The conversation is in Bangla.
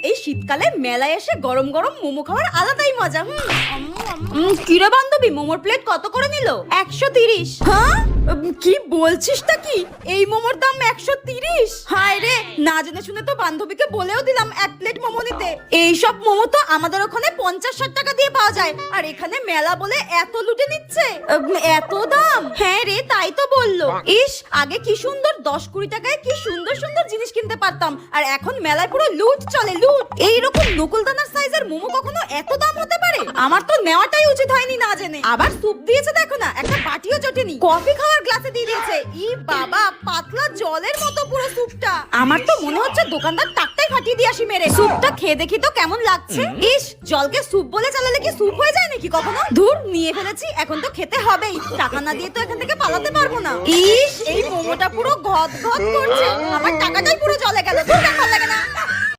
এই শীতকালে মেলায় এসে গরম গরম মোমো খাওয়ার আলাদাই মজা। কিরে বান্ধবী, মোমোর প্লেট কত করে নিল? 130। হ্যাঁ, কি বলছিসটা কি? এই মোমোর দাম 130? হায় রে, না জেনে শুনে তো বান্ধবীকে বলেও দিলাম এক প্লেট মোমো নিতে। এইসব মোমো তো আমাদের ওখানে 50-60 টাকা দিয়ে পাওয়া যায়, আর এখানে মেলা বলে এত লুটে নিচ্ছে। এত দাম? হ্যাঁ রে, তাই তো বললো। ইস, আগে কি সুন্দর 10-20 টাকায় কি সুন্দর সুন্দর জিনিস কিনতে পারতাম, আর এখন মেলায় পুরো লুট চলে, লুট। এইরকম নকুলদানার সাইজের মোমো কখনো এত দাম হতে পারে? আমার তো নেওয়াটাই উচিত হয়নি না জেনে। আবার স্যুপ দিয়েছে দেখো না, একটা বাটিও জটেনি। কফি খাওয়ার গ্লাসে দিয়ে দিয়েছে। ই বাবা, পাতলা জলের মতো পুরো স্যুপটা। আমার তো মনে হচ্ছে দোকানদার টাকটাই ফাটিয়ে দিয়ে আসি মেরে। স্যুপটা খেয়ে দেখি তো কেমন লাগছে। ইস, জলকে স্যুপ বলে চালালে কি স্যুপ হয়ে যায় নাকি কখনো? ধুর, নিয়ে ফেলেছি, এখন তো খেতে হবেই। টাকা না দিয়ে তো এখান থেকে পালাতে পারবো না। ইস, এই মোমোটা পুরো গদ গদ করছে, আমার টাকাটাই পুরো জলে গেল। ধুর, ভালো লাগে না।